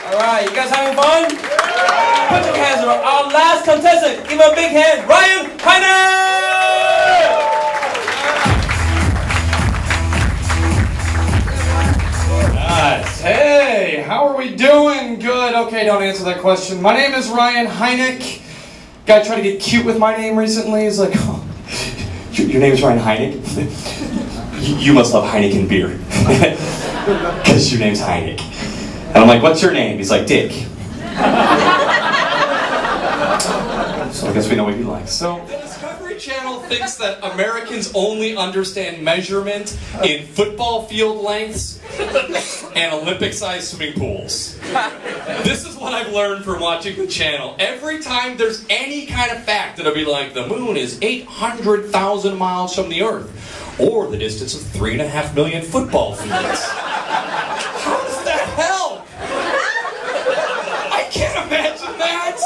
Alright, you guys having fun? Put your hands around our last contestant. Give him a big hand. Ryan Hynek! Nice. Hey, how are we doing? Good. Okay, don't answer that question. My name is Ryan Hynek. Guy tried to get cute with my name recently. He's like, oh, your name is Ryan Hynek? You must love Heineken beer. Because your name's Hynek. And I'm like, what's your name? He's like, Dick. So I guess we know what he likes. So the Discovery Channel thinks that Americans only understand measurement in football field lengths and Olympic-sized swimming pools. This is what I've learned from watching the channel. Every time there's any kind of fact that'll be like, the moon is 800,000 miles from the Earth, or the distance of 3.5 million football fields. How does that help? I can't imagine that.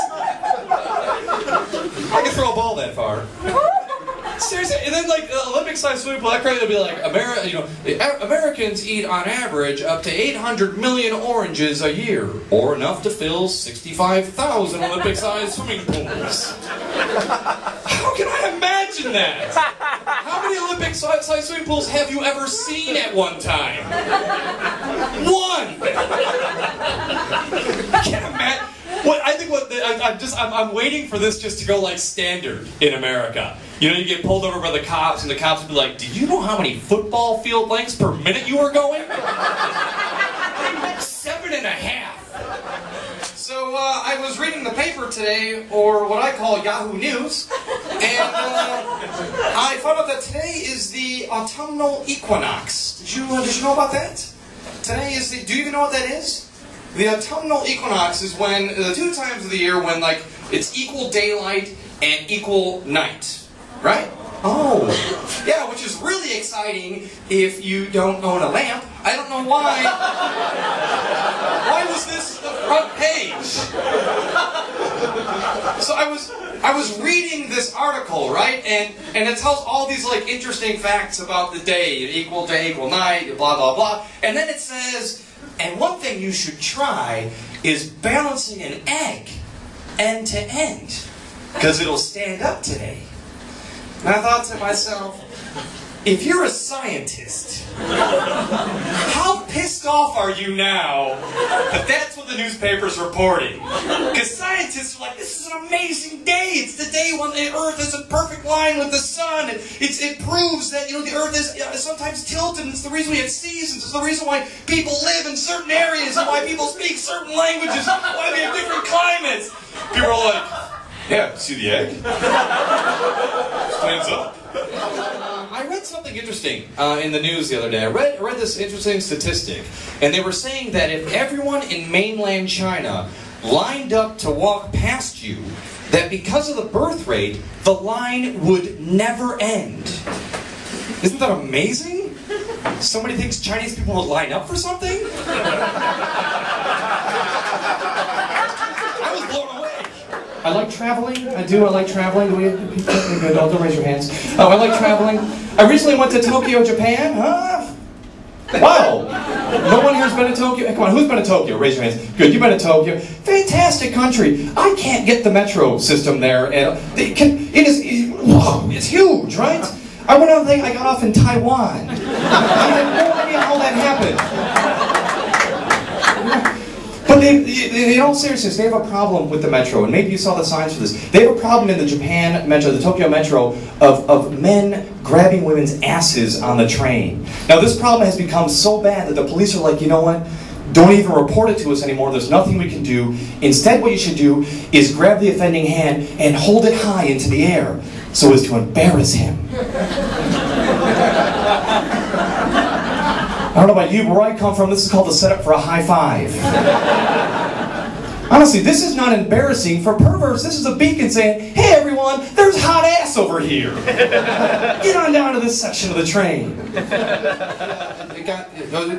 I can throw a ball that far. Seriously, and then like Olympic-sized swimming pool, that crazy will be like, Americans eat on average up to 800 million oranges a year, or enough to fill 65,000 Olympic-sized swimming pools. How can I imagine that? How many Olympic-sized swimming pools have you ever seen at one time? One. I can't imagine. I'm waiting for this just to go like standard in America. You know, you get pulled over by the cops, and the cops will be like, "Do you know how many football field lengths per minute you were going?" 7.5. So I was reading the paper today, or what I call Yahoo News, and I found out that today is the autumnal equinox. Did you know about that? Today is the. Do you even know what that is? The autumnal equinox is when the 2 times of the year when like it's equal daylight and equal night, right? Oh, yeah, which is really exciting if you don't own a lamp. I don't know why. Why was this the front page? So I was reading this article, right, and it tells all these like interesting facts about the day, equal day, equal night, blah blah blah, and then it says. And one thing you should try is balancing an egg end to end, because it'll stand up today. And I thought to myself, if you're a scientist, how pissed off are you now that that's what the newspaper's reporting? Because scientists are like, this is an amazing day. It's the day when the Earth is in perfect line with the sun. And it proves that, you know, the Earth is sometimes tilted, and it's the reason we have seasons. It's the reason why people live in certain areas, and why people speak certain languages, and why we have different climates. People are like, yeah, see the egg? Stands up. I read something interesting in the news the other day. I read this interesting statistic, and they were saying that if everyone in mainland China lined up to walk past you, that because of the birth rate, the line would never end. Isn't that amazing? Somebody thinks Chinese people would line up for something? I was blown away. I like traveling. I like traveling. Good. Don't raise your hands. Oh, I like traveling. I recently went to Tokyo, Japan. Wow. No one here's been to Tokyo? Come on, who's been to Tokyo? Raise your hands. Good, you've been to Tokyo. Fantastic country. I can't get the metro system there. And it's huge, right? I went on a thing, I got off in Taiwan. I had no idea how that happened. But in all seriousness, they have a problem with the metro, and maybe you saw the signs for this. They have a problem in the Japan metro, the Tokyo metro, of men grabbing women's asses on the train. Now this problem has become so bad that the police are like, you know what? Don't even report it to us anymore. There's nothing we can do. Instead, what you should do is grab the offending hand and hold it high into the air so as to embarrass him. I don't know about you, but where I come from, this is called the setup for a high five. Honestly, this is not embarrassing for perverts. This is a beacon saying, hey everyone, there's hot ass over here. Get on down to this section of the train.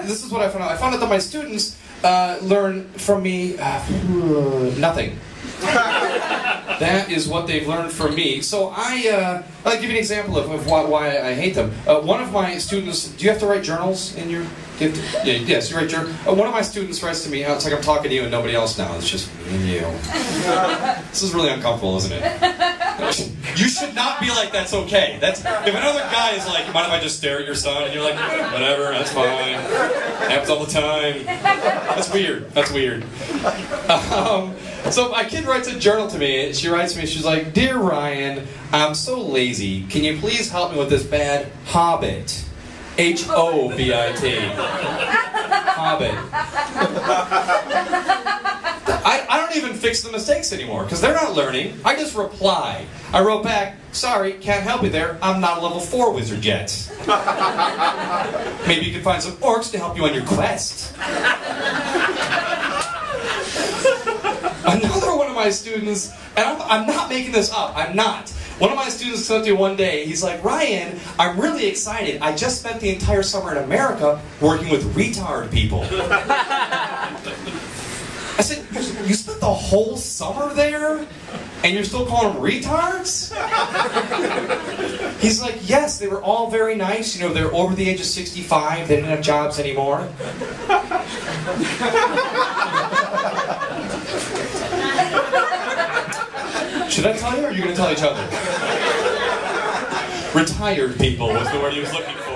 This is what I found out. I found out that my students learn from me nothing. That is what they've learned from me. So I'll give you an example of why I hate them. One of my students, do you have to write journals in your Yes, you're right. One of my students writes to me, it's like I'm talking to you and nobody else now. It's just me and you. This is really uncomfortable, isn't it? You should not be like, that's okay. If another guy is like, mind if I just stare at your son? And you're like, whatever, that's fine. Happens all the time. That's weird. That's weird. So my kid writes a journal to me. She writes to me, she's like, "Dear Ryan, I'm so lazy. Can you please help me with this bad Hobbit? H-O-B-I-T. Hobbit." I don't even fix the mistakes anymore, because they're not learning. I just reply. I wrote back, "Sorry, can't help you there. I'm not a level 4 wizard yet. Maybe you can find some orcs to help you on your quest." Another one of my students, and I'm not making this up, I'm not. One of my students came up to me one day, he's like, "Ryan, I'm really excited. I just spent the entire summer in America working with retard people." I said, "You spent the whole summer there? And you're still calling them retards?" He's like, "Yes, they were all very nice. You know, they're over the age of 65. They didn't have jobs anymore." Should I tell you, or are you going to tell each other? Retired people was the word he was looking for.